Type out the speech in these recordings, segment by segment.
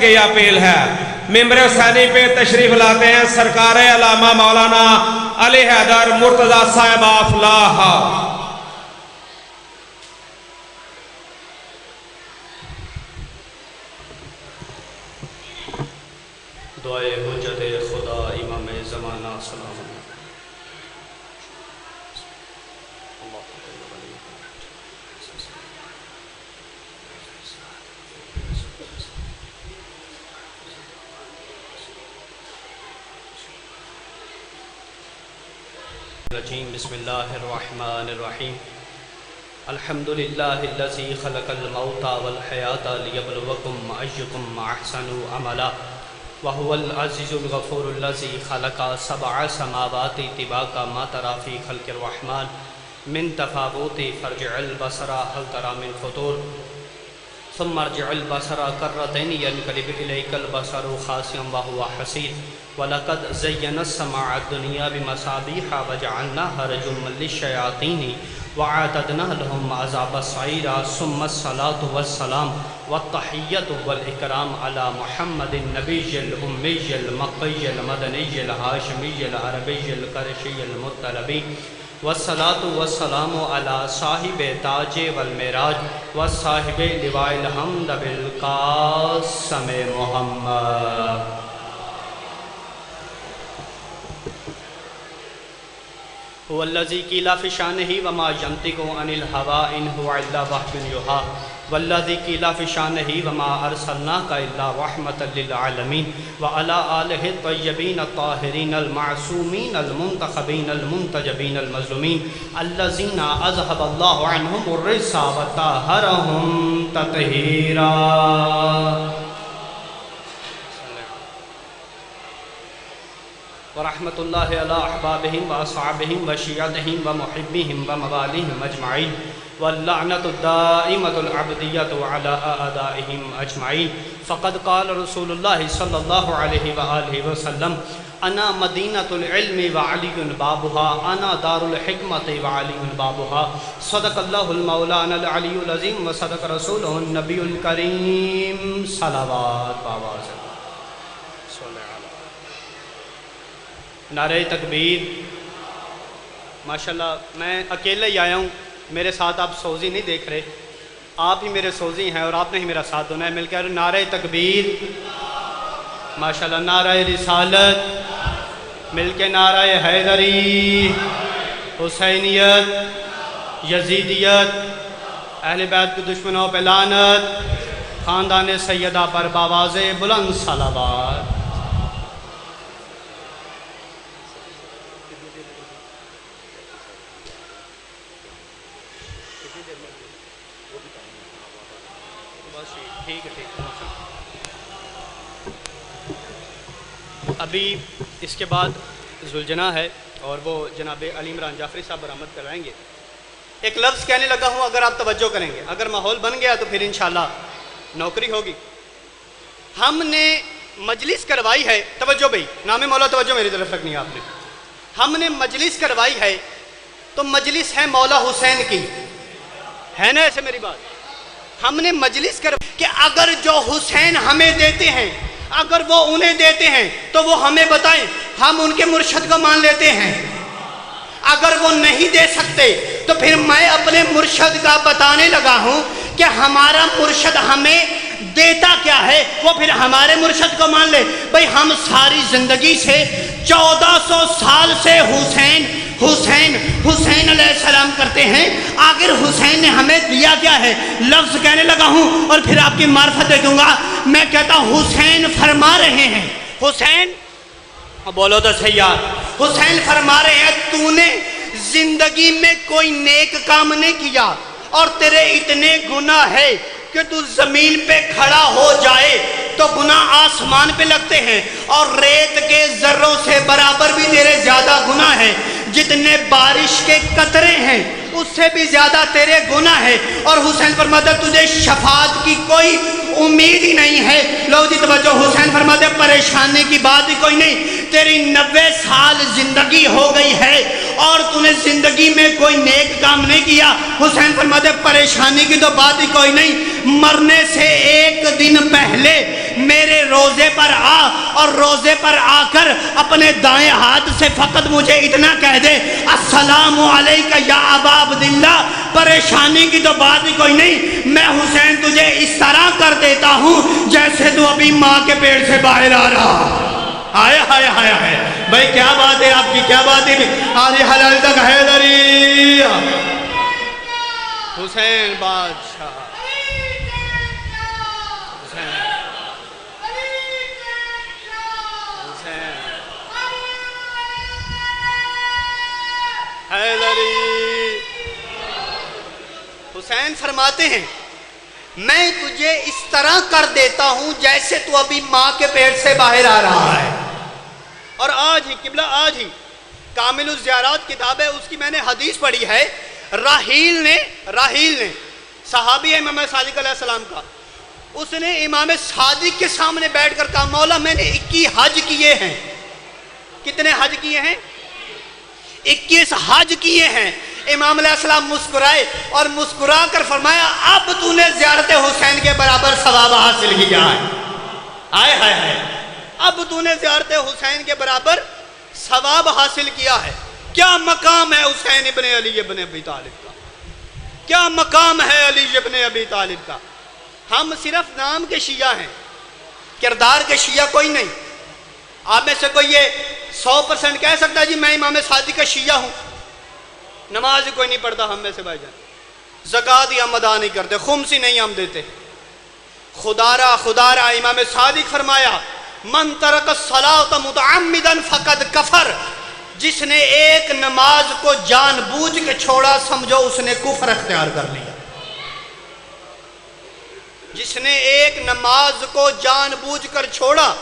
کی اپیل ہے۔ ممبر حسینی پہ تشریف لاتے ہیں سرکار علامہ مولانا علی حیدر مرتضیٰ صاحب افلاح۔ دعائے حجت خدا امام زمانہ سلام بسم اللہ الرحمن الرحیم الحمدللہ الذی خلق الموت والحیات لیبلوکم ایکم احسن عملا وهو العزیز الغفور الذی خلق 7 سماوات طباقا ما تری فی خلق الرحمن من تفاوت فارجع البصر هل تری من فطور ثم ارجع البصر کرتین ینقلب الیک البصر خاسئا وهو حسیر وَلَقَدْ زَيَّنَا السَّمَاءَ الدُّنْيَا بِمَصَابِيحَ وَجَعَلْنَاهَا رُجُومًا لِلشَّيَاطِينِ وَأَعْتَدْنَا لَهُمْ عَذَابَ السَّعِيرِ ثُمَّ الصَّلَاةُ وَالسَّلَامُ وَالتَّحِيَّةُ وَالْإِكْرَامُ عَلَى مُحَمَّدٍ النَّبِيِّ الْأُمِّيِّ الْمَكِّيِّ الْمَدَنِيِّ الْهَاشِمِيِّ الْعَرَبِيِّ الْقُرَشِيِّ المطلبي والصلاة والسلام على صاحب تاج والمعراج وصاحب لواء الحمد بالقاسم محمد هو الذي قيل في شانه وما ينطق عن الهوى إن هو إلا وحي يوحى والذي قيل في شانه وما أرسلناك إلا رحمة للعالمين وعلى آله الطيبين الطاهرين المعصومين المنتخبين المنتجبين المظلومين الذين أذهب الله عنهم الرجس وطهرهم تطهيرا ورحمۃ اللہ علی احبابہم واصحابہم وشیعتہم ومحبہم وموالہم اجمعین واللعنۃ الدائمۃ الابدیۃ علی اعدائہم اجمعین فقد قال رسول اللہ صلی اللہ علیہ وآلہ وسلم انا مدینۃ العلم وعلی بابها انا دار الحکمت وعلی بابها صدق اللہ المولانا العلی العظیم وصدق رسولہ النبی الکریم صلوات بابا نعرہ تکبیر۔ ماشاءاللہ میں اکیلے ہی آیا ہوں، میرے ساتھ آپ سوزی نہیں دیکھ رہے، آپ ہی میرے سوزی ہیں اور آپ نے ہی میرا ساتھ دینا ہے۔ مل کر نعرہ تکبیر، ماشاءاللہ نعرہ رسالت، مل کے نعرہ حیدری، حسینیت، یزیدیت، اہل بیت کے دشمنوں پہ لعنت، خاندان سیدہ پر باواز بلند صلوات۔ ابھی اس کے بعد ذوالجناح ہے اور وہ جناب علی عمران جعفری صاحب برآمد کروائیں گے۔ ایک لفظ کہنے لگا ہوں، اگر آپ توجہ کریں گے، اگر ماحول بن گیا تو پھر انشاءاللہ نوکری ہوگی۔ ہم نے مجلس کروائی ہے، توجہ بھائی، نام مولا توجہ میری طرف رکھنی ہے آپ نے۔ ہم نے مجلس کروائی ہے تو مجلس ہے مولا حسین کی، ہے نا ایسے میری بات؟ ہم نے مجلس کروائی کہ اگر جو حسین ہمیں دیتے ہیں، اگر وہ انہیں دیتے ہیں تو وہ ہمیں بتائیں، ہم ان کے مرشد کو مان لیتے ہیں۔ اگر وہ نہیں دے سکتے تو پھر میں اپنے مرشد کا بتانے لگا ہوں کہ ہمارا مرشد ہمیں دیتا کیا ہے، وہ پھر ہمارے مرشد کو مان لے۔ بھئی ہم ساری زندگی سے 1400 سال سے حسین حسین حسین علیہ السلام کرتے ہیں، آخر حسین نے ہمیں دیا کیا ہے؟ لفظ کہنے لگا ہوں اور پھر آپ کی معرفت دیکھوں گا۔ میں کہتا ہوں حسین فرما رہے ہیں، حسین بولو تو صحیح یار، حسین فرما رہے ہیں تو نے زندگی میں کوئی نیک کام نہیں کیا اور تیرے اتنے گناہ ہے کہ تو زمین پہ کھڑا ہو جائے تو گناہ آسمان پہ لگتے ہیں، اور ریت کے ذروں سے برابر بھی تیرے زیادہ گناہ ہیں، جتنے بارش کے قطرے ہیں اس سے بھی زیادہ تیرے گناہ ہے، اور حسین فرماتے تجھے شفاعت کی کوئی امید ہی نہیں ہے۔ لو جی توجہ، حسین فرماتے پریشانی کی بات ہی کوئی نہیں، تیری 90 سال زندگی ہو گئی ہے اور تو نے زندگی میں کوئی نیک کام نہیں کیا۔ حسین فرماتے پریشانی کی تو بات ہی کوئی نہیں، مرنے سے ایک دن پہلے روزے پر آ اور روزے پر آ کر اپنے دائیں ہاتھ سے فقط مجھے اتنا کہہ دے السلام علیکہ یا ابا عبداللہ، پریشانی کی تو بات ہی کوئی نہیں، میں حسین تجھے اس طرح کر دیتا ہوں جیسے تو ابھی ماں کے پیٹ سے باہر آ رہا۔ آئے ہائے ہائے ہائے بھائی کیا بات ہے آپ کی، کیا بات ہے آج حلال تک حیدری حسین بادشاہ حیدری۔ حسین فرماتے ہیں میں تجھے اس طرح کر دیتا ہوں جیسے تو ابھی ماں کے پیٹ سے باہر آ رہا ہے۔ اور آج ہی قبلہ، آج ہی کامل الزیارات کتاب ہے، اس کی میں نے حدیث پڑھی ہے، راحیل نے صحابی ہے امام صادق علیہ السلام کا، اس نے امام صادق کے سامنے بیٹھ کر کہا مولا میں نے 21 حج کیے ہیں۔ کتنے حج کیے ہیں؟ 21 حج کیے ہیں۔ امام علیہ السلام مسکرائے اور مسکرا کر فرمایا اب تو نے زیارت حسین کے برابر ثواب حاصل کیا ہے۔ آئے ہائے ہائے اب تو نے زیارت حسین کے برابر ثواب حاصل کیا ہے۔ کیا مقام ہے حسین ابن علی ابن ابی طالب کا، کیا مقام ہے علی ابن ابی طالب کا۔ ہم صرف نام کے شیعہ ہیں، کردار کے شیعہ کوئی نہیں۔ آپ میں سے کوئی یہ 100% کہہ سکتا ہے جی میں امام صادق کا شیعہ ہوں؟ نماز کوئی نہیں پڑھتا ہم میں سے بھائی جان، زکوٰۃ ہی ہم ادا نہیں کرتے، خمس ہی نہیں ہم دیتے۔ خدا را امام صادق فرمایا من ترک الصلاۃ متعمدا فقد کفر، جس نے ایک نماز کو جان بوجھ کے چھوڑا سمجھو اس نے کفر اختیار کر لیا۔ جس نے ایک نماز کو جان بوجھ کر چھوڑا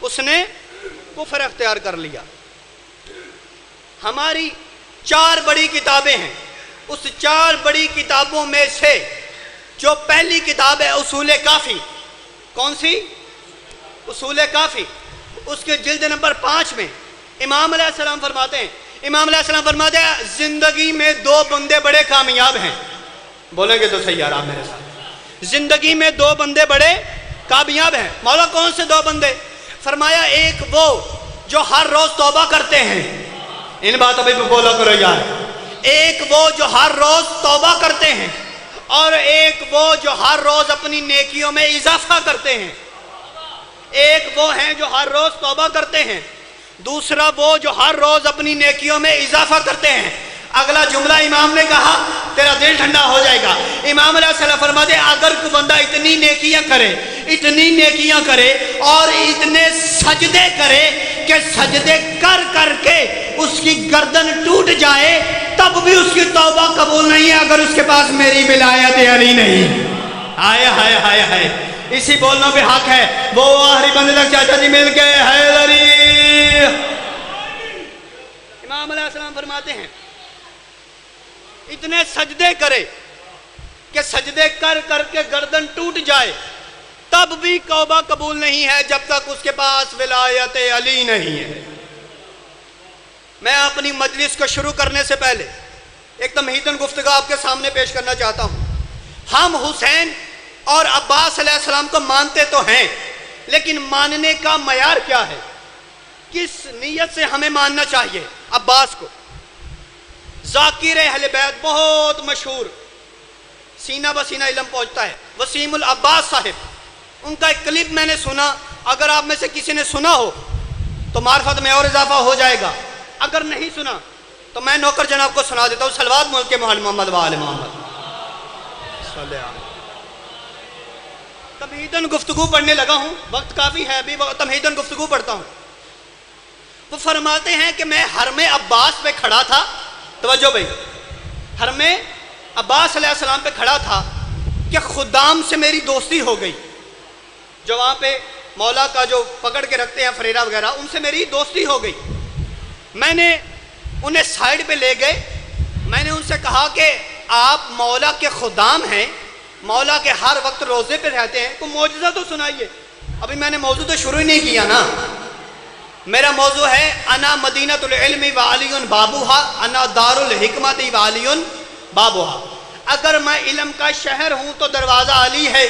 اس نے کفر اختیار کر لیا۔ ہماری 4 بڑی کتابیں ہیں، اس 4 بڑی کتابوں میں سے جو پہلی کتاب ہے اصول کافی، کون سی؟ اصول کافی، اس کے جلد نمبر 5 میں امام علیہ السلام فرماتے ہیں زندگی میں 2 بندے بڑے کامیاب ہیں۔ بولیں گے تو صحیح یار آپ میرے ساتھ، زندگی میں 2 بندے بڑے کامیاب ہیں۔ مولا کون سے 2 بندے؟ فرمایا ایک وہ جو ہر روز توبہ کرتے ہیں، ان باتوں پہ بولا کرو یار، ایک وہ جو ہر روز توبہ کرتے ہیں، اور ایک وہ جو ہر روز اپنی نیکیوں میں اضافہ کرتے ہیں۔ ایک وہ ہیں جو ہر روز توبہ کرتے ہیں، دوسرا وہ جو ہر روز اپنی نیکیوں میں اضافہ کرتے ہیں۔ اگلا جملہ امام نے کہا تیرا دل ٹھنڈا ہو جائے گا۔ امام علیہ السلام فرماتے ہیں اگر کوئی بندہ اتنی نیکیاں کرے اور اتنے سجدے کرے کہ سجدے کر کر کے اس کی گردن ٹوٹ جائے تب بھی اس کی توبہ قبول نہیں ہے اگر اس کے پاس میری ولایت علی نہیں۔ ہائے ہائے ہائے ہائے اسی بولنا پہ حق ہے۔ وہ آخری بندے تک چاچا جی مل کے حیدری۔ امام علیہ السلام فرماتے ہیں اتنے سجدے کرے کہ سجدے کر کر کے گردن ٹوٹ جائے تب بھی توبہ قبول نہیں ہے جب تک اس کے پاس ولایت علی نہیں ہے۔ میں اپنی مجلس کو شروع کرنے سے پہلے ایک تمہیداً گفتگو آپ کے سامنے پیش کرنا چاہتا ہوں۔ ہم حسین اور عباس علیہ السلام کو مانتے تو ہیں، لیکن ماننے کا معیار کیا ہے؟ کس نیت سے ہمیں ماننا چاہیے؟ عباس کو ذاکر اہل بیت بہت مشہور، سینہ بسینہ علم پہنچتا ہے، وسیم العباس صاحب، ان کا ایک کلپ میں نے سنا، اگر آپ میں سے کسی نے سنا ہو تو معرفت میں اور اضافہ ہو جائے گا، اگر نہیں سنا تو میں نوکر جناب کو سنا دیتا ہوں۔ صلوات ملک محمد و آل محمد صلی اللہ علیہ۔ تمہیداً گفتگو پڑھنے لگا ہوں، وقت کافی ہے ابھی، تمہیداً گفتگو پڑھتا ہوں۔ وہ فرماتے ہیں کہ میں حرم عباس پہ کھڑا تھا، توجہ بھائی، حرم عباس علیہ السلام پہ کھڑا تھا کہ خدام سے میری دوستی ہو گئی، جو وہاں پہ مولا کا جو پکڑ کے رکھتے ہیں فریرہ وغیرہ، ان سے میری دوستی ہو گئی۔ میں نے انہیں سائیڈ پہ لے گئے، میں نے ان سے کہا کہ آپ مولا کے خدام ہیں، مولا کے ہر وقت روزے پہ رہتے ہیں، کوئی معجزہ تو سنائیے۔ ابھی میں نے موضوع تو شروع ہی نہیں کیا نا، میرا موضوع ہے انا مدینۃ العلم وعلی بابوہا، انا دار الحکمت وعلی بابوہا۔ اگر میں علم کا شہر ہوں تو دروازہ علی ہے،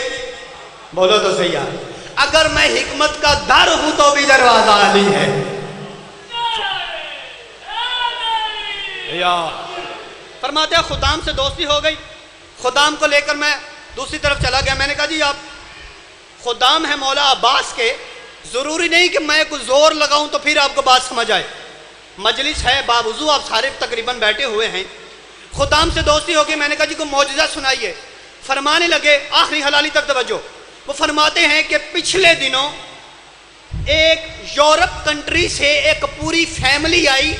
بولو تو صحیح ہے۔ اگر میں حکمت کا در ہوں تو بھی دروازہ علی ہے. یا فرماتے ہیں خدام سے دوستی ہو گئی. خدام کو لے کر میں دوسری طرف چلا گیا. میں نے کہا جی آپ خدام ہیں مولا عباس کے, ضروری نہیں کہ میں کچھ زور لگاؤں تو پھر آپ کو بات سمجھ آئے. مجلس ہے باوضو, آپ سارے تقریباً بیٹھے ہوئے ہیں. خدام سے دوستی ہو گئی. میں نے کہا جی کوئی معجزہ سنائیے. فرمانے لگے, آخری حلالی تک توجہ. وہ فرماتے ہیں کہ پچھلے دنوں ایک یورپ کنٹری سے ایک پوری فیملی آئی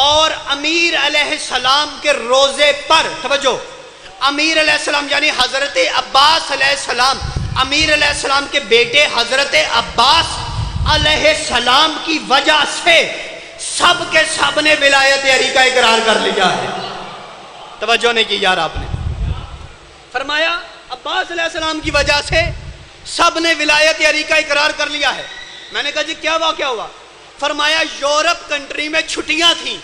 اور امیر علیہ السلام کے روزے پر, توجہ, امیر علیہ السلام یعنی حضرت عباس علیہ السلام, امیر علیہ السلام کے بیٹے حضرت عباس علیہ السلام کی وجہ سے سب کے سب نے ولایت علی کا اقرار کر لیا ہے. توجہ نہیں کی یار آپ نے. فرمایا عباس علیہ السلام کی وجہ سے سب نے ولایت علی کا اقرار کر لیا ہے. میں نے کہا جی کیا واقعہ ہوا؟ فرمایا یورپ کنٹری میں چھٹیاں تھیں,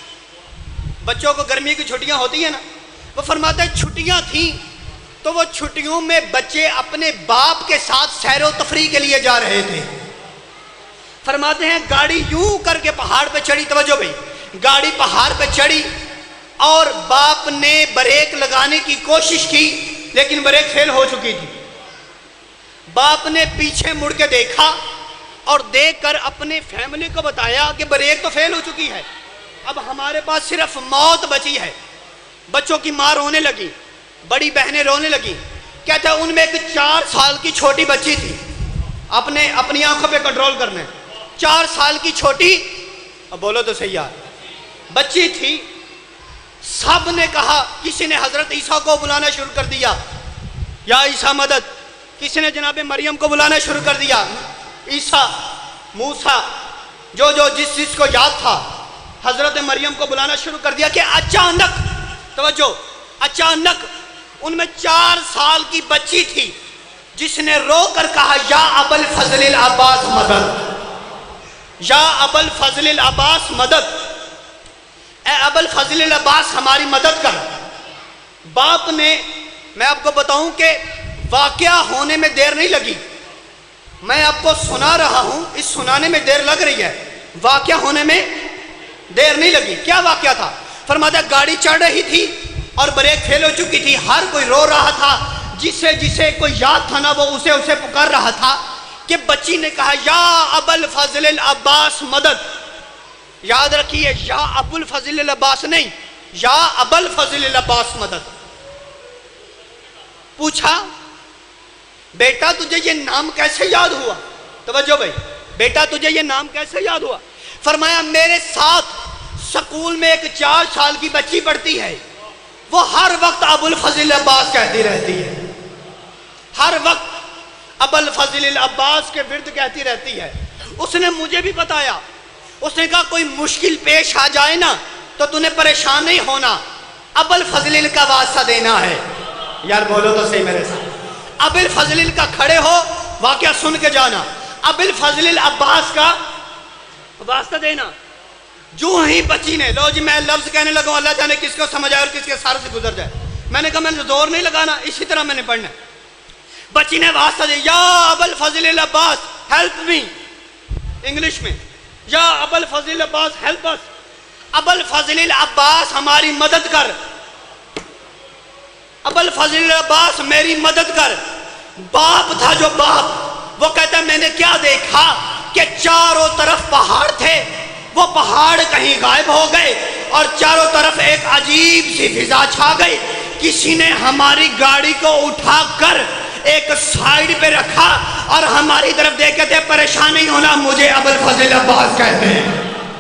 بچوں کو گرمی کی چھٹیاں ہوتی ہیں نا. وہ فرماتے ہیں چھٹیاں تھیں تو وہ چھٹیوں میں بچے اپنے باپ کے ساتھ سیر و تفریح کے لیے جا رہے تھے. فرماتے ہیں گاڑی یوں کر کے پہاڑ پہ چڑھی, توجہ بھائی, گاڑی پہاڑ پہ چڑھی اور باپ نے بریک لگانے کی کوشش کی لیکن بریک فیل ہو چکی تھی. باپ نے پیچھے مڑ کے دیکھا اور دیکھ کر اپنے فیملی کو بتایا کہ بریک تو فیل ہو چکی ہے, اب ہمارے پاس صرف موت بچی ہے. بچوں کی ماں رونے لگی, بڑی بہنیں رونے لگی. کہتا ہے ان میں ایک 4 سال کی چھوٹی بچی تھی, اپنی آنکھوں پہ کنٹرول کرنے, 4 سال کی چھوٹی, اب بولو تو صحیح یار, بچی تھی. سب نے کہا, کسی نے حضرت عیسیٰ کو بلانا شروع کر دیا, یا عیسیٰ مدد. کسی نے جناب مریم کو بلانا شروع کر دیا, عیسیٰ, موسیٰ, جو جس چیز کو یاد تھا حضرت مریم کو بلانا شروع کر دیا. کہ اچانک, توجہ, اچانک ان میں 4 سال کی بچی تھی جس نے رو کر کہا یا ابا الفضل العباس مدد, یا ابا الفضل العباس مدد, اے ابا الفضل العباس ہماری مدد کر. باپ نے, میں آپ کو بتاؤں کہ واقعہ ہونے میں دیر نہیں لگی, میں آپ کو سنا رہا ہوں, اس سنانے میں دیر لگ رہی ہے, واقعہ ہونے میں دیر نہیں لگی. کیا واقعہ تھا؟ فرماتا گاڑی چڑھ رہی تھی اور بریک فیل ہو چکی تھی. ہر کوئی رو رہا تھا, جسے کوئی یاد تھا نا وہ اسے پکار رہا تھا. کہ بچی نے کہا یا ابا الفضل العباس مدد. یاد رکھیے, یا ابو الفضل العباس نہیں, یا ابا الفضل العباس مدد. پوچھا بیٹا تجھے یہ نام کیسے یاد ہوا؟ توجہ بھائی, بیٹا تجھے یہ نام کیسے یاد ہوا؟ فرمایا میرے ساتھ سکول میں ایک 4 سال کی بچی پڑھتی ہے, وہ ہر وقت ابو الفضل العباس کہتی رہتی ہے, ہر وقت ابو الفضل العباس کے ورد کہتی رہتی ہے. اس نے مجھے بھی بتایا, اس نے کہا کوئی مشکل پیش آ جائے نا تو تُنے پریشان نہیں ہونا, ابو الفضل کا واسطہ دینا ہے. یار بولو تو صحیح میرے ساتھ, ابو الفضل کا کھڑے ہو, واقعہ سن کے جانا, ابو الفضل العباس کا واسطہ دینا. جو ہی بچی نے, لو جی میں لفظ کہنے لگا, اللہ جانے کس کو سمجھ آئے اور کس کے سر سے گزر جائے. میں نے کہا میں نے زور نہیں لگانا, اسی طرح میں نے پڑھنا. بچی نے واسطہ دیا, یا ابو الفضل العباس ہیلپ می, انگلش میں, یا ابو الفضل العباس ہیلپ اس, ابو الفضل العباس ہماری مدد کر, ابو الفضل العباس میری مدد کر. باپ تھا جو باپ, وہ کہتا ہے میں نے کیا دیکھا کہ چاروں طرف پہاڑ تھے, وہ پہاڑ کہیں غائب ہو گئے اور چاروں طرف ایک عجیب سی فضا چھا گئی. کسی نے ہماری گاڑی کو اٹھا کر ایک سائیڈ پہ رکھا اور ہماری طرف دیکھے تھے, پریشان نہیں ہونا, مجھے ابو الفضل العباس کہتے ہیں.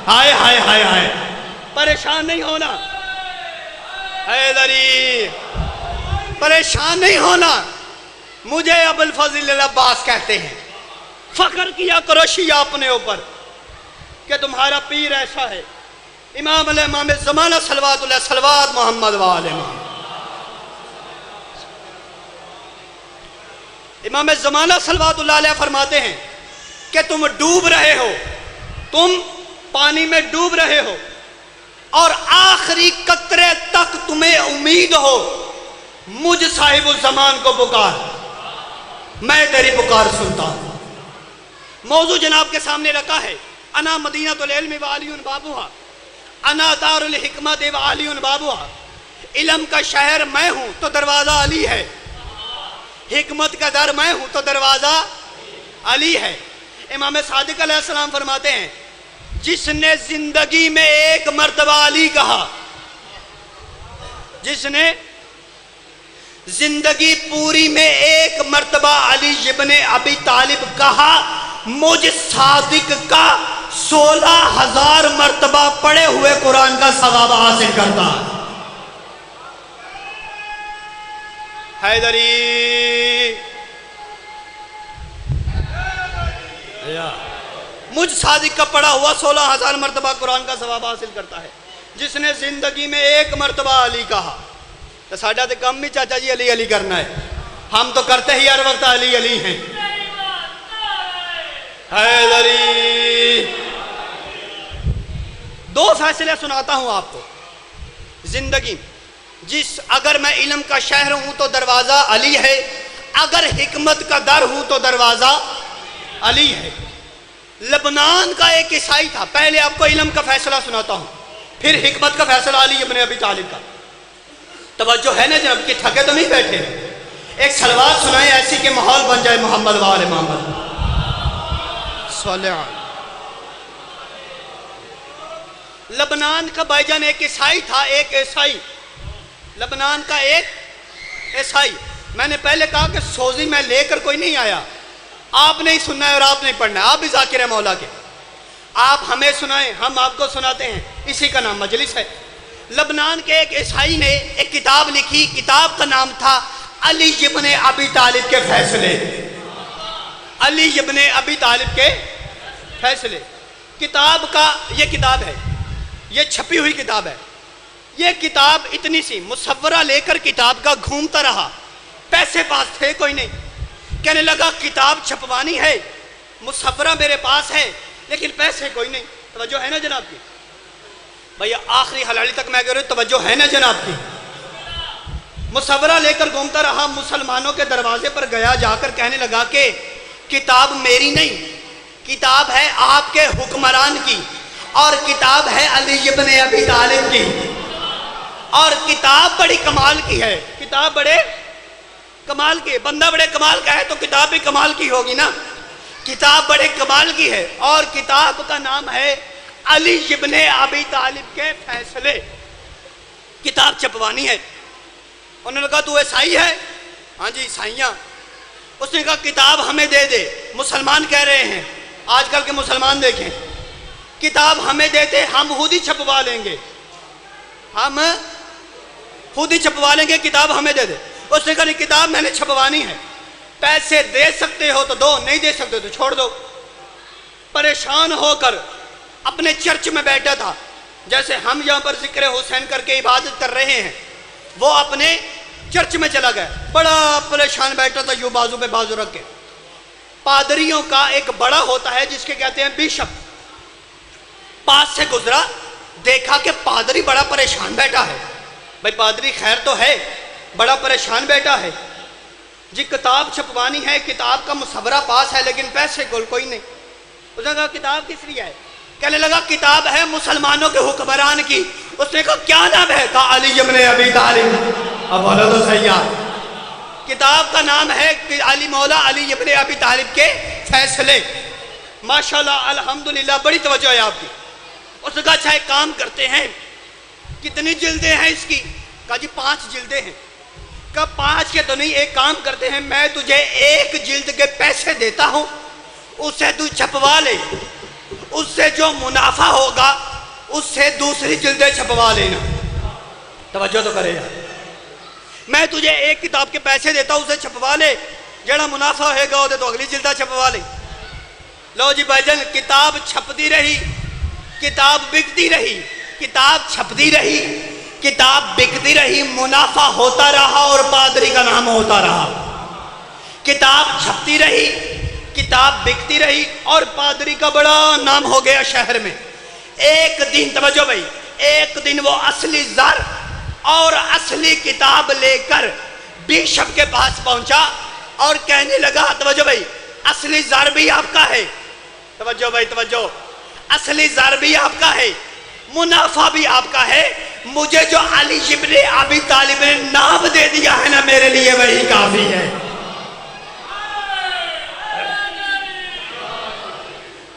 ہائے ہائے ہائے ہائے, پریشان نہیں ہونا, حیدری, پریشان نہیں ہونا, مجھے ابو الفضل العباس کہتے ہیں. فخر کیا کرو شیعہ اپنے اوپر کہ تمہارا پیر ایسا ہے. امام زمانہ صلوات اللہ صلوات محمد وآل محمد. امام زمانہ صلوات اللہ علیہ فرماتے ہیں کہ تم ڈوب رہے ہو, تم پانی میں ڈوب رہے ہو اور آخری قطرے تک تمہیں امید ہو, مجھ صاحب الزمان کو پکار, میں تیری پکار سنتا ہوں. موضوع جناب کے سامنے رکھا ہے، انا مدینۃ العلم و علی بابوہا، انا دار الحکمت و علی بابوہا، علم کا شہر میں ہوں تو دروازہ علی ہے، حکمت کا در میں ہوں تو دروازہ علی ہے۔ امام صادق علیہ السلام فرماتے ہیں جس نے زندگی میں ایک مرتبہ علی کہا، جس نے زندگی پوری میں ایک مرتبہ علی ابن ابی طالب کہا، مجھ صادق کا 16,000 مرتبہ پڑھے ہوئے قرآن کا ثواب حاصل کرتا ہے۔ حیدری مجھ صادق کا پڑھا ہوا 16,000 مرتبہ قرآن کا ثواب حاصل کرتا ہے، جس نے زندگی میں ایک مرتبہ علی کہا۔ تو ساڈا تو کم ہی چاچا جی علی علی کرنا ہے، ہم تو کرتے ہی ہر وقت علی علی ہیں۔ حیدری دو فیصلے سناتا ہوں آپ کو زندگی، اگر میں علم کا شہر ہوں تو دروازہ علی ہے، اگر حکمت کا در ہوں تو دروازہ علی ہے۔ لبنان کا ایک عیسائی تھا، پہلے آپ کو علم کا فیصلہ سناتا ہوں، پھر حکمت کا فیصلہ علی ابن ابی طالب کا۔ توجہ ہے نا جناب کہ تھکے تو نہیں بیٹھے؟ ایک صلوات سنائیں ایسی کہ ماحول بن جائے محمد و آل محمد صلی اللہ علیہ۔ لبنان کا بھائی جان ایک عیسائی تھا، ایک عیسائی، لبنان کا ایک عیسائی۔ میں نے پہلے کہا کہ سوزی میں لے کر کوئی نہیں آیا، آپ نے ہی سننا ہے اور آپ نے پڑھنا ہے، آپ بھی ذاکر ہیں مولا کے، آپ ہمیں سنائیں ہم آپ کو سناتے ہیں، اسی کا نام مجلس ہے۔ لبنان کے ایک عیسائی نے ایک کتاب لکھی، کتاب کا نام تھا علی ابن ابی طالب کے فیصلے، علی ابن ابی طالب کے فیصلے۔ کتاب کا یہ کتاب ہے، یہ چھپی ہوئی کتاب ہے، یہ کتاب اتنی سی مصورہ لے کر کتاب کا گھومتا رہا، پیسے پاس تھے کوئی نہیں، کہنے لگا کتاب چھپوانی ہے، مصورہ میرے پاس ہے لیکن پیسے کوئی نہیں۔ توجہ ہے نا جناب کی؟ بھئی آخری حلالی تک میں کہہ رہا ہوں، توجہ ہے نا جناب کی؟ مصورہ لے کر گھومتا رہا، مسلمانوں کے دروازے پر گیا، جا کر کہنے لگا کہ کتاب میری نہیں، کتاب ہے آپ کے حکمران کی، اور کتاب ہے علی ابن ابی طالب کی، اور کتاب بڑی کمال کی ہے، کتاب بڑے کمال کی ہے، بندہ بڑے کمال کا ہے تو کتاب بھی کمال کی ہوگی نا، کتاب بڑے کمال کی ہے، اور کتاب کا نام ہے علی ابن ابی طالب کے فیصلے، کتاب چھپوانی ہے۔ انہوں نے کہا تو عیسائی ہے؟ ہاں جی عیسائیاں۔ اس نے کہا کتاب ہمیں دے دے، مسلمان کہہ رہے ہیں، آج کل کے مسلمان دیکھیں، کتاب ہمیں دیتے ہم خود ہی چھپوا لیں گے، ہم خود ہی چھپوا لیں گے، کتاب ہمیں دے دے۔ اس نے کہا نہیں کتاب میں نے چھپوانی ہے، پیسے دے سکتے ہو تو دو، نہیں دے سکتے تو چھوڑ دو۔ پریشان ہو کر اپنے چرچ میں بیٹھا تھا، جیسے ہم یہاں پر ذکر حسین کر کے عبادت کر رہے ہیں، وہ اپنے چرچ میں چلا گیا، بڑا پریشان بیٹھا تھا، یوں بازو پہ بازو رکھ کے۔ پادریوں کا ایک بڑا ہوتا ہے جس کے کہتے ہیں بیشپ، پاس سے گزرا، دیکھا کہ پادری بڑا پریشان بیٹھا ہے، بھائی پادری خیر تو ہے، بڑا پریشان بیٹھا ہے جی، کتاب چھپوانی ہے، کتاب کا مصورہ پاس ہے لیکن پیسے کوئی نہیں۔ اس نے کہا کتاب کس لیے ہے؟ کہنے لگا کتاب ہے مسلمانوں کے حکمران کی۔ اس نے کہا کیا نام ہے؟ کہا علی ابن ابی طالب۔ اب بولو تو صحیح ہے، کتاب کا نام ہے علی مولا علی ابن ابی طالب کے فیصلے۔ ماشاءاللہ الحمدللہ بڑی توجہ ہے آپ کی۔ اس نے کہا اچھا ایک کام کرتے ہیں، کتنی جلدیں ہیں اس کی؟ کہا جی 5 جلدیں ہیں۔ کہا 5 کے تو نہیں، ایک کام کرتے ہیں، میں تجھے 1 جلد کے پیسے دیتا ہوں، اسے تو چھپوا لے، اس سے جو منافع ہوگا اس سے دوسری جلدیں چھپوا لینا۔ توجہ تو کرے یار، میں تجھے 1 کتاب کے پیسے دیتا ہوں، اسے چھپوا لے، جڑا منافع ہوئے گا تو اگلی جلدہ چھپوا لے۔ لو جی بھائی جان، کتاب چھپتی رہی، کتاب بکتی رہی، کتاب چھپتی رہی، کتاب بکتی رہی، منافع ہوتا رہا اور پادری کا نام ہوتا رہا۔ کتاب چھپتی رہی، کتاب بکتی رہی اور پادری کا بڑا نام ہو گیا شہر میں۔ ایک دن، توجہ بھائی، ایک دن وہ اصلی زر اور اصلی کتاب لے کر بیشپ کے پاس پہنچا اور کہنے لگا، توجہ بھائی، اصلی زر بھی آپ کا ہے، توجہ بھائی توجہ، اصلی زر بھی آپ کا ہے، منافع بھی آپ کا ہے، مجھے جو علی ابن ابی طالب نے نام دے دیا ہے نا، میرے لیے وہی کافی ہے۔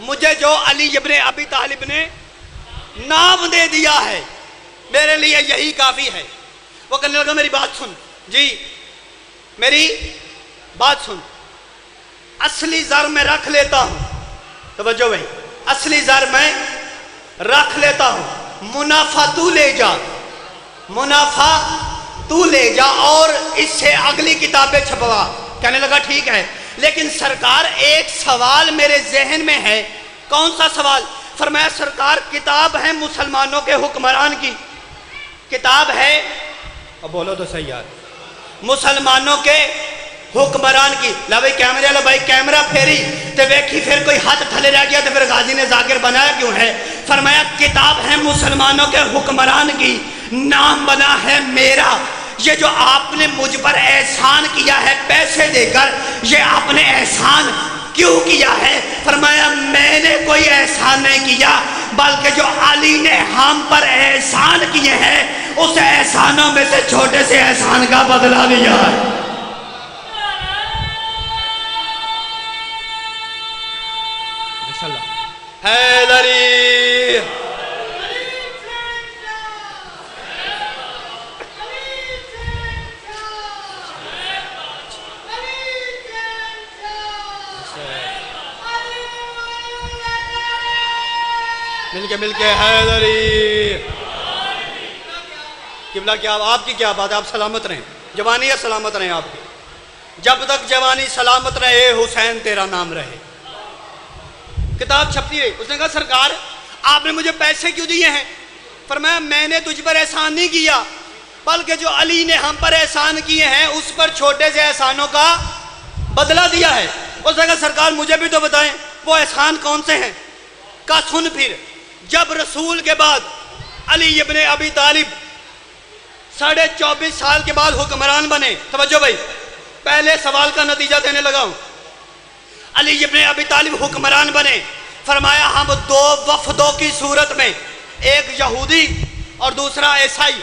مجھے جو علی ابن ابی طالب نے نام دے دیا ہے، میرے لیے یہی کافی ہے۔ وہ کہنے لگا میری بات سن، جی میری بات سن، اصلی زر میں رکھ لیتا ہوں، توجہ بھائی، اصلی زر میں رکھ لیتا ہوں، منافع تو لے جا، منافع تو لے جا اور اس سے اگلی کتابیں چھپوا۔ کہنے لگا ٹھیک ہے، لیکن سرکار ایک سوال میرے ذہن میں ہے۔ کون سا سوال؟ فرمایا سرکار کتاب ہے مسلمانوں کے حکمران کی، کتاب ہے، اب بولو تو صحیح یار، مسلمانوں کے حکمران کی۔ لا بھائی کیمرے والا بھائی کیمرہ پھیری تے ویکھی پھر کوئی ہاتھ تھلے رہ گیا تو پھر غازی نے ذاکر بنایا کیوں ہے؟ فرمایا کتاب ہے مسلمانوں کے حکمران کی، نام بنا ہے میرا۔ یہ جو آپ نے مجھ پر احسان کیا ہے پیسے دے کر، یہ آپ نے احسان کیوں کیا ہے؟ فرمایا میں نے کوئی احسان نہیں کیا، بلکہ جو علی نے ہم پر احسان کیے ہیں اس احسانوں میں سے چھوٹے سے احسان کا بدلہ لیا ہے۔ حیدری مل کے حیدری قبلہ کیا آپ کی کیا بات ہے؟ آپ سلامت رہیں، جوانی ہے سلامت رہیں آپ کی، جب تک جوانی سلامت رہے حسین تیرا نام رہے۔ کتاب چھپتی ہے، اس نے کہا سرکار آپ نے مجھے پیسے کیوں دیے ہیں؟ فرمایا میں نے تجھ پر احسان نہیں کیا، بلکہ جو علی نے ہم پر احسان کیے ہیں اس پر چھوٹے سے احسانوں کا بدلہ دیا ہے۔ اس نے کہا سرکار مجھے بھی تو بتائیں وہ احسان کون سے ہیں؟ کہا سن پھر، جب رسول کے بعد علی ابن ابی طالب 24.5 سال کے بعد حکمران بنے، توجہ بھائی پہلے سوال کا نتیجہ دینے لگا ہوں، علی ابن ابی طالب حکمران بنے، فرمایا ہم 2 وفدوں کی صورت میں، ایک یہودی اور دوسرا عیسائی،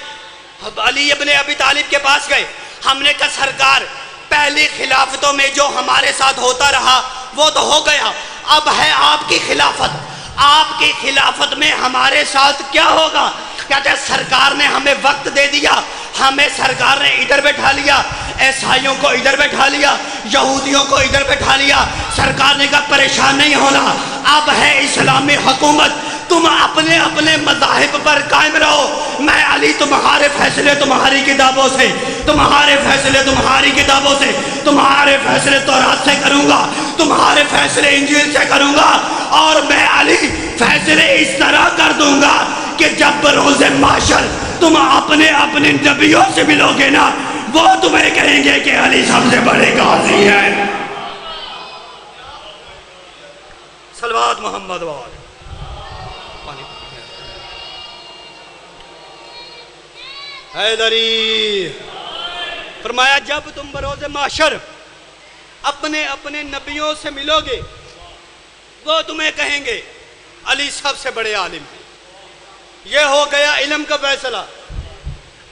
علی ابن ابی طالب کے پاس گئے۔ ہم نے کہا سرکار پہلی خلافتوں میں جو ہمارے ساتھ ہوتا رہا وہ تو ہو گیا، اب ہے آپ کی خلافت، آپ کی خلافت میں ہمارے ساتھ کیا ہوگا؟ کہتے ہیں سرکار نے ہمیں وقت دے دیا، ہمیں سرکار نے ادھر بٹھا لیا، عیسائیوں کو ادھر بٹھا لیا، یہودیوں کو ادھر بٹھا لیا۔ سرکار نے کہا پریشان نہیں ہونا، اب ہے اسلامی حکومت، تم اپنے اپنے مذاہب پر قائم رہو، میں علی تمہارے فیصلے تمہاری کتابوں سے، تمہارے فیصلے تمہاری کتابوں سے، تمہارے فیصلے تورات سے کروں گا، تمہارے فیصلے انجیل سے کروں گا، اور میں علی فیصلے اس طرح کر دوں گا کہ جب بروز محشر تم اپنے اپنے نبیوں سے ملو گے نا، وہ تمہیں کہیں گے کہ علی سب سے بڑے قاضی ہیں۔ صلوات محمد وآلہ۔ حیدری فرمایا جب تم بروز محشر اپنے اپنے نبیوں سے ملو گے وہ تمہیں کہیں گے علی سب سے بڑے عالم ہیں۔ یہ ہو گیا علم کا فیصلہ،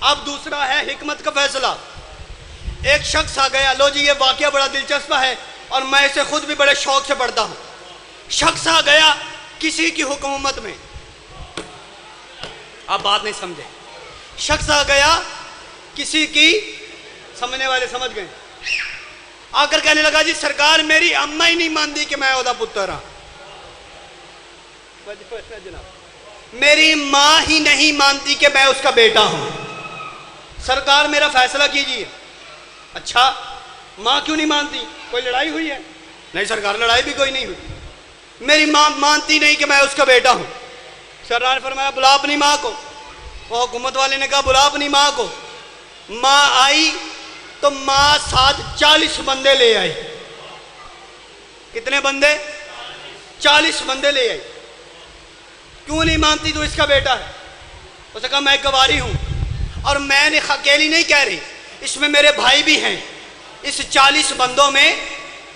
اب دوسرا ہے حکمت کا فیصلہ۔ ایک شخص آ گیا، لو جی یہ واقعہ بڑا دلچسپ ہے اور میں اسے خود بھی بڑے شوق سے پڑھتا ہوں۔ شخص آ گیا کسی کی حکومت میں، آپ بات نہیں سمجھے، شخص آ گیا کسی کی، سمجھنے والے سمجھ گئے، آ کر کہنے لگا جی سرکار میری اماں ہی نہیں مانتی کہ میں اودا پتر ہاں، میری ماں ہی نہیں مانتی کہ میں اس کا بیٹا ہوں، سرکار میرا فیصلہ کیجیے۔ اچھا ماں کیوں نہیں مانتی؟ کوئی لڑائی ہوئی ہے؟ نہیں سرکار لڑائی بھی کوئی نہیں ہوئی، میری ماں مانتی نہیں کہ میں اس کا بیٹا ہوں۔ سرکار نے فرمایا بلا اپنی ماں کو، وہ حکومت والے نے کہا بلا اپنی ماں کو۔ ماں آئی تو ماں ساتھ 40 بندے لے آئی۔ کتنے بندے؟ 40 بندے لے آئی۔ کیوں نہیں مانتی تو اس کا بیٹا ہے؟ اس نے کہا میں گواری ہوں اور میں نے اکیلی نہیں کہہ رہی، اس میں میرے بھائی بھی ہیں، اس 40 بندوں میں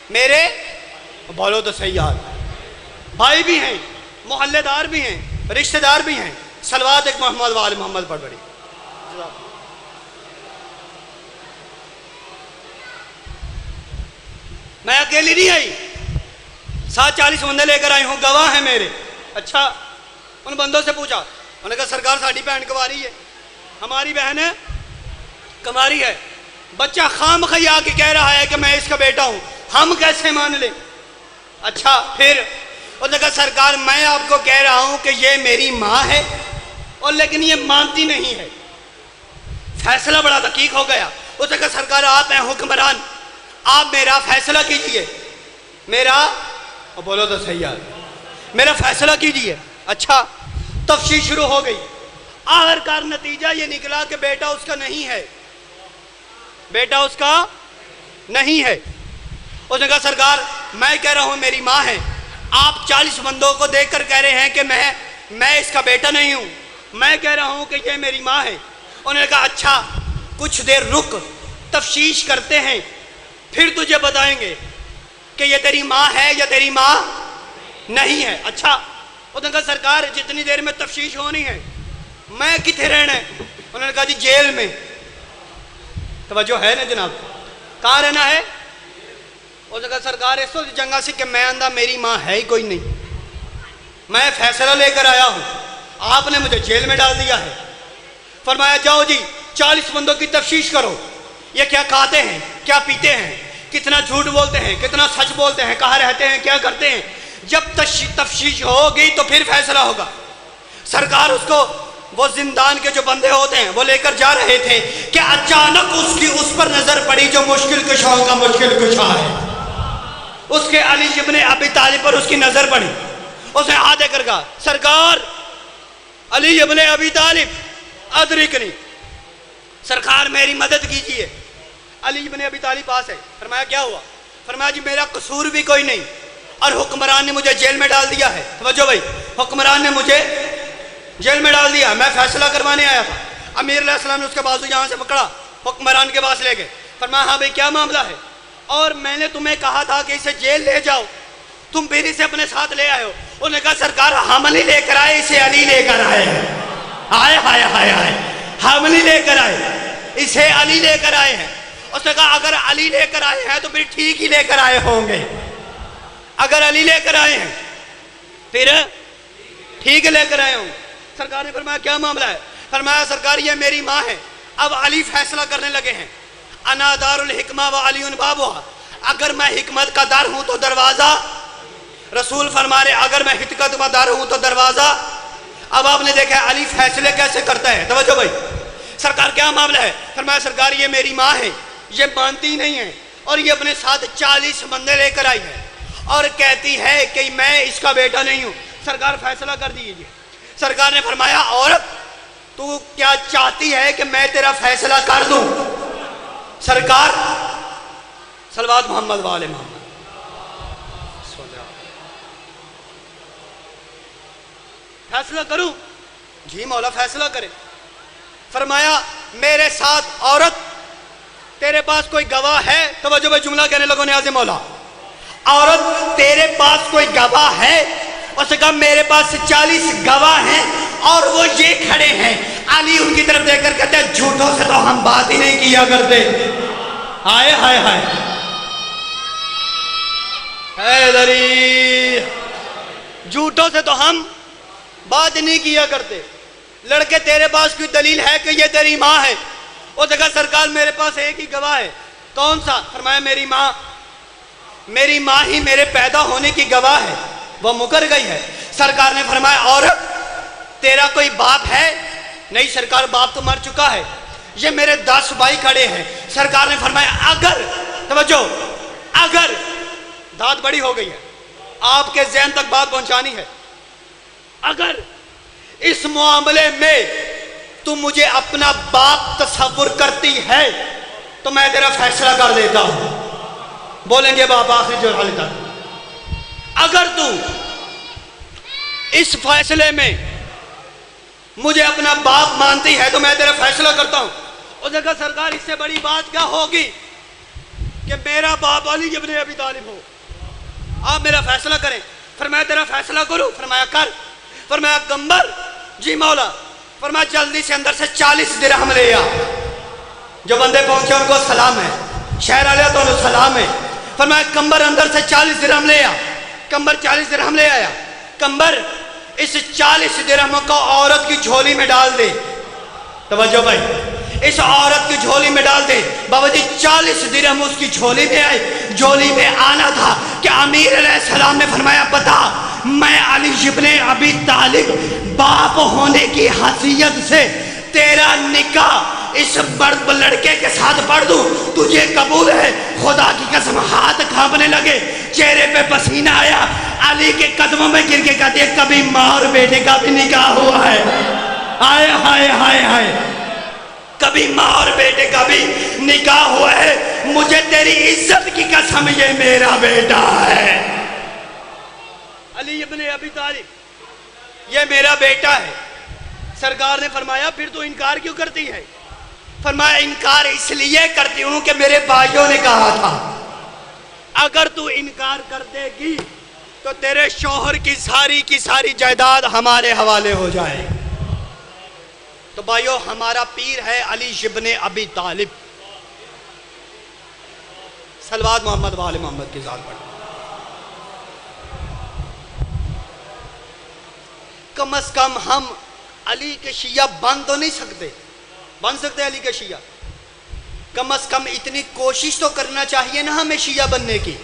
میرے، بولو تو صحیح یار، بھائی بھی ہیں، محلے دار بھی ہیں، رشتہ دار بھی ہیں. صلوات ایک محمد وآل محمد پڑھ بڑی. میں اکیلی نہیں آئی، 40 بندے لے کر آئی ہوں، گواہ ہیں میرے. اچھا، ان بندوں سے پوچھا، انہوں نے کہا سرکار ساڑی بہن کنواری ہے، ہماری بہن ہے کنواری ہے، بچہ خام خواہ آ کے کہہ رہا ہے کہ میں اس کا بیٹا ہوں، ہم کیسے مان لیں؟ اچھا پھر انہوں نے کہا سرکار میں آپ کو کہہ رہا ہوں کہ یہ میری ماں ہے اور لیکن یہ مانتی نہیں ہے. فیصلہ بڑا دقیق ہو گیا. اس نے کہا سرکار آپ ہیں حکمران، آپ میرا فیصلہ کیجئے، میرا بولو تو صحیح ہے، میرا فیصلہ کیجئے. اچھا تفتیش شروع ہو گئی. آخرکار نتیجہ یہ نکلا کہ بیٹا اس کا نہیں ہے، بیٹا اس کا نہیں ہے. اس نے کہا سرکار میں کہہ رہا ہوں میری ماں ہے، آپ 40 بندوں کو دیکھ کر کہہ رہے ہیں کہ میں اس کا بیٹا نہیں ہوں، میں کہہ رہا ہوں کہ یہ میری ماں ہے. انہوں نے کہا اچھا کچھ دیر رک، تفتیش کرتے ہیں پھر تجھے بتائیں گے کہ یہ تیری ماں ہے یا تیری ماں نہیں ہے. اچھا انہوں نے کہا سرکار جتنی دیر میں تفتیش ہونی ہے میں کتنے رہنا ہے؟ انہوں نے کہا جی جیل میں. توجہ ہے نا جناب، کہاں رہنا ہے؟ انہوں نے کہا سرکار اس وقت جنگا سے کہ میں اندھا میری ماں ہے ہی کوئی نہیں، میں فیصلہ لے کر آیا ہوں، آپ نے مجھے جیل میں ڈال دیا ہے. فرمایا جاؤ جی 40 بندوں کی تفتیش کرو، یہ کیا کھاتے ہیں، کیا پیتے ہیں، کتنا جھوٹ بولتے ہیں، کتنا سچ بولتے ہیں، کہاں رہتے ہیں، کیا کرتے ہیں. جب تفتیش ہوگی تو پھر فیصلہ ہوگا. سرکار اس کو وہ زندان کے جو بندے ہوتے ہیں وہ لے کر جا رہے تھے کہ اچانک اس پر نظر پڑی جو مشکل کشاؤں کا مشکل کشا ہے. اس کے علی ابن ابی طالب پر اس کی نظر پڑی. اس نے ہاتھ دے کر کہا سرکار علی ابن ابی طالب ادرکنی، سرکار میری مدد کیجئے. علی ابن ابی طالب پاس ہے. فرمایا کیا ہوا؟ فرمایا جی میرا قصور بھی کوئی نہیں اور حکمران نے مجھے جیل میں ڈال دیا ہے. توجہ بھائی، حکمران نے مجھے جیل میں ڈال دیا، میں فیصلہ کروانے آیا تھا. امیر علیہ السلام نے اس کے بازو یہاں سے پکڑا، حکمران کے پاس لے گئے. فرمایا ہاں بھائی کیا معاملہ ہے؟ اور میں نے تمہیں کہا تھا کہ اسے جیل لے جاؤ، تم پھر اسے اپنے ساتھ لے آئے ہو. انہوں نے کہا سرکار ہم نہیں لے کر آئے، اسے علی لے کر آئے. ہائے ہائے ہائے ہائے، ہم نہیں لے کر آئے، اسے علی لے کر آئے ہیں. اس نے کہا اگر علی لے کر آئے ہیں تو پھر ٹھیک ہی لے کر آئے ہوں گے، اگر علی لے کر آئے ہیں پھر ٹھیک لے کر آئے ہوں. سرکار نے فرمایا کیا معاملہ ہے؟ فرمایا سرکار یہ میری ماں ہے، اب علی فیصلہ کرنے لگے ہیں. انا دار الحکمہ و علی بابها، اگر میں حکمت کا در ہوں تو دروازہ، رسول فرما رہے اگر میں حکمت کا در ہوں تو دروازہ. اب آپ نے دیکھا علی فیصلے کیسے کرتا ہے. توجہ بھائی، سرکار کیا معاملہ ہے؟ فرمایا سرکار یہ میری ماں ہے، یہ مانتی نہیں ہے اور یہ اپنے ساتھ 40 بندے لے کر آئی ہے اور کہتی ہے کہ میں اس کا بیٹا نہیں ہوں. سرکار فیصلہ کر دیجیے. سرکار نے فرمایا عورت تو کیا چاہتی ہے کہ میں تیرا فیصلہ کر دوں؟ سرکار صلوات محمد والے محمد. فیصلہ کروں؟ جی مولا فیصلہ کرے. فرمایا میرے ساتھ عورت، تیرے پاس کوئی گواہ ہے؟ توجہ بھائی جملہ کہنے لگو نیاز مولا. عورت تیرے پاس کوئی گواہ ہے؟ اس نے کہا میرے پاس 40 گواہ ہیں اور وہ یہ کھڑے ہیں. علی ان کی طرف دیکھ کر کہتے ہیں جھوٹوں سے تو ہم بات ہی نہیں کیا کرتے. ہائے ہائے ہائے حیدری، جھوٹوں سے تو ہم بات نہیں کیا کرتے. لڑکے تیرے پاس کوئی دلیل ہے کہ یہ تیری ماں ہے؟ وہ کہا سرکار میرے پاس ایک ہی گواہ ہے. کون سا؟ فرمایا میری ماں، میری ماں ہی میرے پیدا ہونے کی گواہ ہے، وہ مکر گئی ہے. سرکار نے فرمایا عورت تیرا کوئی باپ ہے؟ نہیں سرکار باپ تو مر چکا ہے. یہ میرے 10 بھائی کھڑے ہیں. سرکار نے فرمایا اگر، توجہ، اگر، داد بڑی ہو گئی ہے، آپ کے ذہن تک بات پہنچانی ہے، اگر اس معاملے میں تم مجھے اپنا باپ تصور کرتی ہے تو میں تیرا فیصلہ کر دیتا ہوں. بولیں گے باپ آخری جو حال تک. اگر تم اس فیصلے میں مجھے اپنا باپ مانتی ہے تو میں تیرا فیصلہ کرتا ہوں. اس نے کہا سرکار اس سے بڑی بات کیا ہوگی کہ میرا باپ علی ابن ابی طالب ہو، آپ میرا فیصلہ کریں. فرمایا تیرا فیصلہ کروں؟ فرمایا کر۔ فرمایا گنبر؟ جی مولا۔ فرمایا جلدی سے اندر سے 40 درہم لے آ۔ جو بندے پہنچے ان کو سلام ہے، شہر والے تو انہوں سلام ہے۔ فرمایا کمبر اندر سے 40 درہم لے آ۔ کمبر 40 درہم لے آیا۔ کمبر اس 40 درہموں کو عورت کی جھولی میں ڈال دے۔ توجہ بھائی، اس عورت کی جھولی میں ڈال دے۔ بابا جی 40 درہم اس کی جھولی میں آئے۔ جھولی میں آنا تھا کہ امیر علیہ السلام نے فرمایا بتا، میں علی ابن ابی طالب باپ ہونے کی حیثیت سے تیرا نکاح اس مرد لڑکے کے ساتھ پڑھ دوں، تجھے قبول ہے؟ خدا کی قسم ہاتھ کھانپنے لگے، چہرے پہ پسینہ آیا، علی کے قدموں میں گر کے کہتے ہیں کبھی ماں اور بیٹے کا بھی نکاح ہوا ہے؟ ہائے ہائے ہائے ہائے، کبھی ماں اور بیٹے کا بھی نکاح ہوا ہے؟ مجھے تیری عزت کی قسم یہ میرا بیٹا ہے، علی ابن ابی طالب یہ میرا بیٹا ہے۔ سرکار نے فرمایا پھر تو انکار کیوں کرتی ہے؟ فرمایا انکار اس لیے کرتی ہوں کہ میرے بھائیوں نے کہا تھا اگر تو انکار کر دے گی تو تیرے شوہر کی ساری جائیداد ہمارے حوالے ہو جائے۔ تو بھائیو ہمارا پیر ہے علی ابن ابی طالب۔ صلوات محمد و آل محمد کی ذات پر۔ کم از کم ہم علی کے شیعہ بن تو نہیں سکتے، بن سکتے علی کے شیعہ؟ کم از کم اتنی کوشش تو کرنا چاہیے نا ہمیں شیعہ بننے کی۔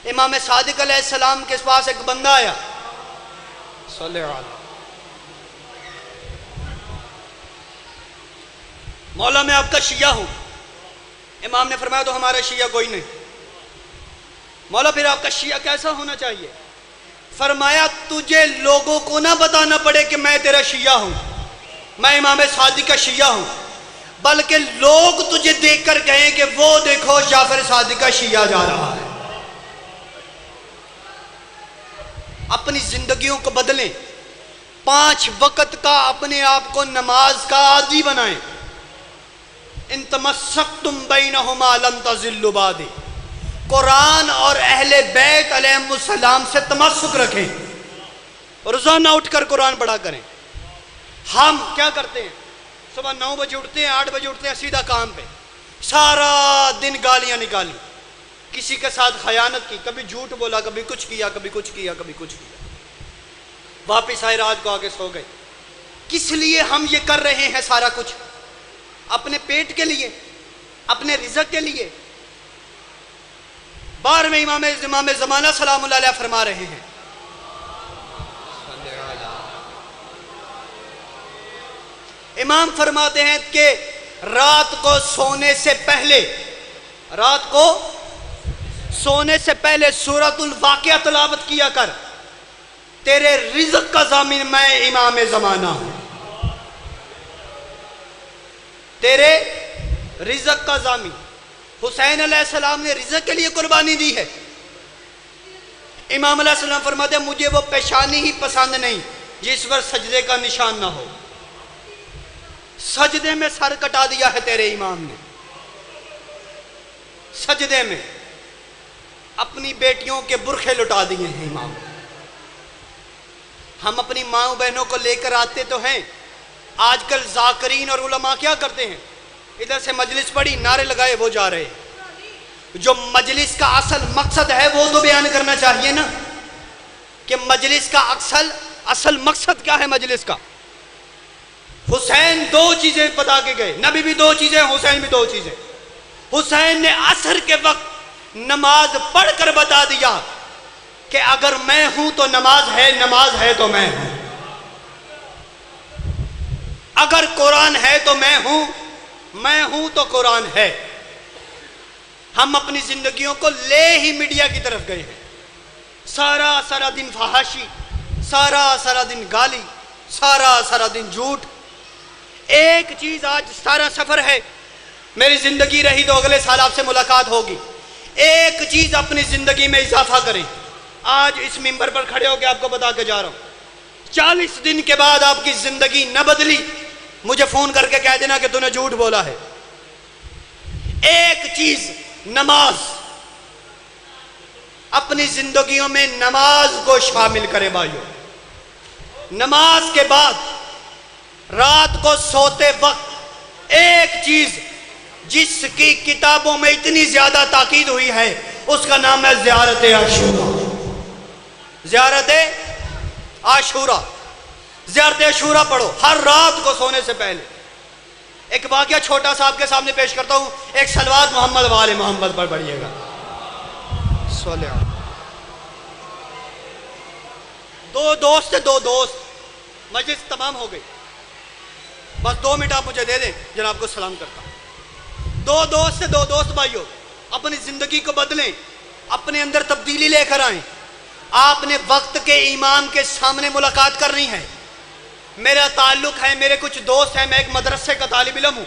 امام صادق علیہ السلام کے پاس ایک بندہ آیا، صلی اللہ علیہ، مولا میں آپ کا شیعہ ہوں۔ امام نے فرمایا تو ہمارا شیعہ کوئی نہیں۔ مولا پھر آپ کا شیعہ کیسا ہونا چاہیے؟ فرمایا تجھے لوگوں کو نہ بتانا پڑے کہ میں تیرا شیعہ ہوں، میں امام صادق کا شیعہ ہوں، بلکہ لوگ تجھے دیکھ کر کہیں کہ وہ دیکھو جعفر صادق کا شیعہ جا رہا ہے۔ اپنی زندگیوں کو بدلیں، 5 وقت کا اپنے آپ کو نماز کا عادی بنائیں۔ ان تمسکتم بینہما لن تضلوا بعدی، قرآن اور اہل بیت علیہم السلام سے تمسک رکھیں، روزانہ اٹھ کر قرآن پڑھا کریں۔ ہم کیا کرتے ہیں؟ صبح 9 بجے اٹھتے ہیں، 8 بجے اٹھتے ہیں، سیدھا کام پہ، سارا دن گالیاں نکالی، کسی کے ساتھ خیانت کی، کبھی جھوٹ بولا، کبھی کچھ کیا، کبھی کچھ کیا، کبھی کچھ کیا، واپس آئے رات کو آ کے سو گئے۔ کس لیے ہم یہ کر رہے ہیں سارا کچھ؟ اپنے پیٹ کے لیے، اپنے رزق کے لیے۔ 12ویں امام زمانہ سلام اللہ علیہ فرما رہے ہیں، امام فرماتے ہیں کہ رات کو سونے سے پہلے سورۃ الواقعہ تلاوت کیا کر، تیرے رزق کا ضامن میں امام زمانہ ہوں، تیرے رزق کا ضامن۔ حسین علیہ السلام نے رزق کے لیے قربانی دی ہے۔ امام علیہ السلام فرماتے ہیں مجھے وہ پیشانی ہی پسند نہیں جس پر سجدے کا نشان نہ ہو۔ سجدے میں سر کٹا دیا ہے تیرے امام نے، سجدے میں اپنی بیٹیوں کے برخے لٹا دیے ہیں امام۔ ہم اپنی ماں بہنوں کو لے کر آتے تو ہیں، آج کل ذاکرین اور علماء کیا کرتے ہیں؟ ادھر سے مجلس پڑھی، نعرے لگائے، وہ جا رہے ہیں۔ جو مجلس کا اصل مقصد ہے وہ تو بیان کرنا چاہیے نا، کہ مجلس کا اصل مقصد کیا ہے مجلس کا۔ حسین 2 چیزیں بتا کے گئے، نبی بھی 2 چیزیں، حسین بھی 2 چیزیں۔ حسین نے عصر کے وقت نماز پڑھ کر بتا دیا کہ اگر میں ہوں تو نماز ہے، نماز ہے تو میں ہوں، اگر قرآن ہے تو میں ہوں تو قرآن ہے۔ ہم اپنی زندگیوں کو لے ہی میڈیا کی طرف گئے ہیں، سارا دن فحاشی، سارا دن گالی، سارا دن جھوٹ۔ ایک چیز آج سارا سفر ہے، میری زندگی رہی تو اگلے سال آپ سے ملاقات ہوگی، ایک چیز اپنی زندگی میں اضافہ کریں۔ آج اس ممبر پر کھڑے ہو کے آپ کو بتا کے جا رہا ہوں، 40 دن کے بعد آپ کی زندگی نہ بدلی، مجھے فون کر کے کہہ دینا کہ تو نے جھوٹ بولا ہے۔ ایک چیز، نماز، اپنی زندگیوں میں نماز کو شامل کریں بھائیوں. نماز کے بعد رات کو سوتے وقت ایک چیز جس کی کتابوں میں اتنی زیادہ تاکید ہوئی ہے اس کا نام ہے زیارت عاشورہ. زیارت عاشورہ. زیارت عاشورہ پڑھو ہر رات کو سونے سے پہلے. ایک واقعہ چھوٹا سا آپ کے سامنے پیش کرتا ہوں. ایک صلوات محمد وآل محمد پر پڑھیے گا. دو دوست مجلس تمام ہو گئی. بس 2 منٹ آپ مجھے دے دیں جناب کو سلام کرتا ہوں. دو دوست بھائیوں اپنی زندگی کو بدلیں, اپنے اندر تبدیلی لے کر آئیں. آپ نے وقت کے امام کے سامنے ملاقات کرنی ہے. میرا تعلق ہے, میرے کچھ دوست ہیں, میں ایک مدرسے کا طالب علم ہوں.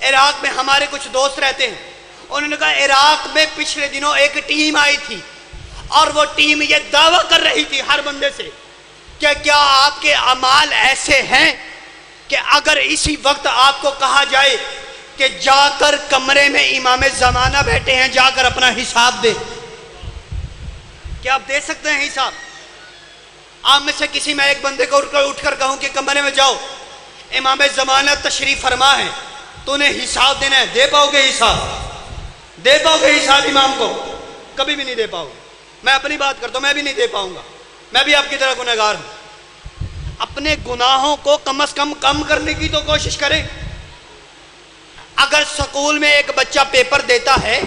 عراق میں ہمارے کچھ دوست رہتے ہیں. انہوں نے کہا عراق میں پچھلے دنوں ایک ٹیم آئی تھی اور وہ ٹیم یہ دعویٰ کر رہی تھی ہر بندے سے کہ کیا آپ کے اعمال ایسے ہیں کہ اگر اسی وقت آپ کو کہا جائے کہ جا کر کمرے میں امام زمانہ بیٹھے ہیں, جا کر اپنا حساب دے, کیا آپ دے سکتے ہیں حساب؟ آپ میں سے کسی میں ایک بندے کو اٹھ کر کہوں کہ کمرے میں جاؤ, امام زمانہ تشریف فرما ہے, تو انہیں حساب دینا ہے, دے پاؤ گے حساب؟ دے پاؤ گے حساب امام کو؟ کبھی بھی نہیں دے پاؤ گے. میں اپنی بات کرتا ہوں, میں بھی نہیں دے پاؤں گا. میں بھی آپ کی طرح گنہگار ہوں. اپنے گناہوں کو کم از کم کرنے کی تو کوشش کریں. اگر سکول میں ایک بچہ پیپر دیتا ہے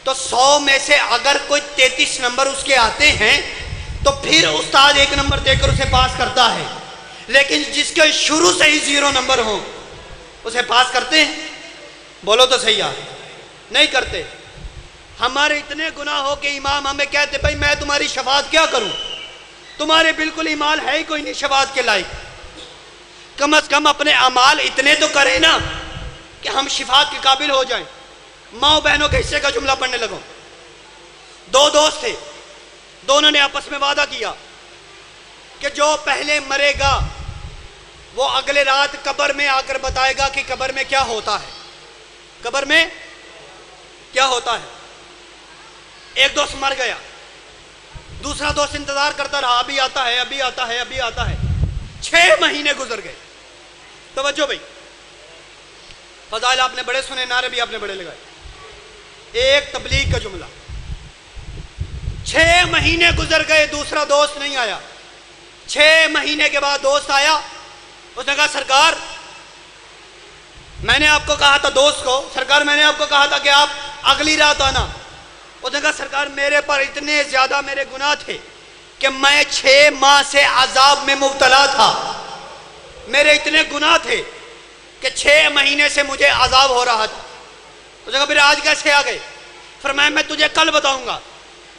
تو 100 میں سے اگر کوئی 33 نمبر اس کے آتے ہیں تو پھر استاد 1 نمبر دے کر اسے پاس کرتا ہے. لیکن جس کے شروع سے ہی 0 نمبر ہوں اسے پاس کرتے ہیں؟ بولو تو صحیح ہے. نہیں کرتے. ہمارے اتنے گناہ ہو کہ امام ہمیں کہتے بھائی میں تمہاری شفاعت کیا کروں, تمہارے بالکل ایمان ہے ہی کوئی نہیں شفاعت کے لائق. کم از کم اپنے اعمال اتنے تو کریں نا کہ ہم شفاعت کے قابل ہو جائیں. ماں بہنوں کے حصے کا جملہ پڑھنے لگوں. 2 دوست تھے, دونوں نے آپس میں وعدہ کیا کہ جو پہلے مرے گا وہ اگلے رات قبر میں آ کر بتائے گا کہ قبر میں کیا ہوتا ہے, قبر میں کیا ہوتا ہے. ایک دوست مر گیا, دوسرا دوست انتظار کرتا رہا, ابھی آتا ہے, ابھی آتا ہے, ابھی آتا ہے. 6 مہینے گزر گئے. توجہ بھائی, فضائل آپ نے بڑے سنے, نعرے بھی آپ نے بڑے لگائے. ایک تبلیغ کا جملہ. 6 مہینے گزر گئے, دوسرا دوست نہیں آیا. 6 مہینے کے بعد دوست آیا. اس نے کہا سرکار میں نے آپ کو کہا تھا, دوست کو, سرکار میں نے آپ کو کہا تھا کہ آپ اگلی رات آنا. اس نے کہا سرکار میرے پر اتنے زیادہ میرے گناہ تھے کہ میں 6 ماہ سے عذاب میں مبتلا تھا. میرے اتنے گناہ تھے کہ 6 مہینے سے مجھے عذاب ہو رہا تھا. اس نے کہا پھر آج کیسے آ گئے؟ فرمایا میں تجھے کل بتاؤں گا,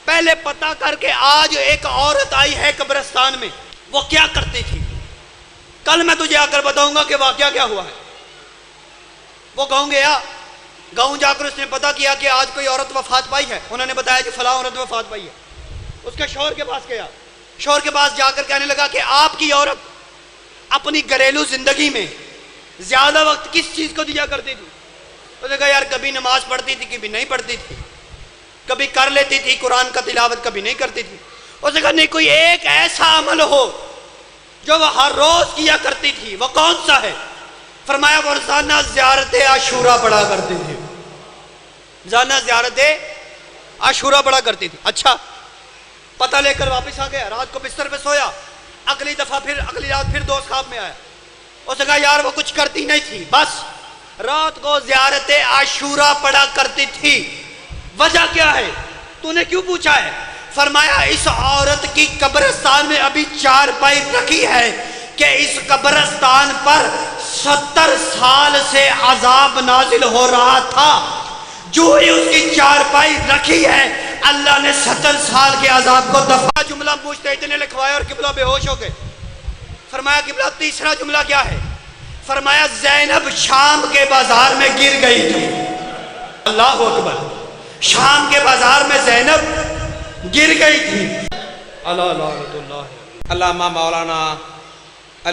پہلے پتہ کر کے آج ایک عورت آئی ہے قبرستان میں, وہ کیا کرتی تھی, کل میں تجھے آ کر بتاؤں گا کہ واقعہ کیا ہوا ہے. وہ گاؤں گیا, گاؤں جا کر اس نے پتہ کیا کہ آج کوئی عورت وفات پائی ہے. انہوں نے بتایا کہ فلاں عورت وفات پائی ہے. اس کے شوہر کے پاس گیا, شوہر کے پاس جا کر کہنے لگا کہ آپ کی عورت اپنی گھریلو زندگی میں زیادہ وقت کس چیز کو دیا کرتی تھی؟ اس نے کہا یار کبھی نماز پڑھتی تھی, کبھی نہیں پڑھتی تھی, کبھی کر لیتی تھی قرآن کا تلاوت, کبھی نہیں کرتی تھی. اس نے کہا نہیں کوئی ایک ایسا عمل ہو جو وہ ہر روز کیا کرتی تھی, وہ کون سا ہے؟ فرمایا وہ روزانہ زیارت عاشورہ پڑھا کرتی تھی. روزانہ زیارت عاشورہ پڑھا کرتی تھی. اچھا, پتہ لے کر واپس آ گیا, رات کو بستر پہ سویا. اگلی دفعہ پھر اگلی رات پھر دوست خواب میں آیا. اس نے کہا یار وہ کچھ کرتی نہیں تھی, بس رات کو زیارت عاشورہ پڑھا کرتی تھی. وجہ کیا ہے؟ تو نے کیوں پوچھا ہے؟ فرمایا اس عورت کی قبرستان میں ابھی 4 پائی رکھی ہے کہ اس قبرستان پر 70 سال سے عذاب نازل ہو رہا تھا. جو ہی اس کی 4 پائی رکھی ہے اللہ نے 70 سال کے عذاب کو دفع. جملہ پوچھتے اتنے لکھوایا اور قبلہ بے ہوش ہو گئے. فرمایا قبلہ تیسرا جملہ کیا ہے؟ فرمایا زینب شام کے بازار میں گر گئی تھی. اللہ اکبر, شام کے بازار میں زینب گر گئی تھی. اللہ علامہ مولانا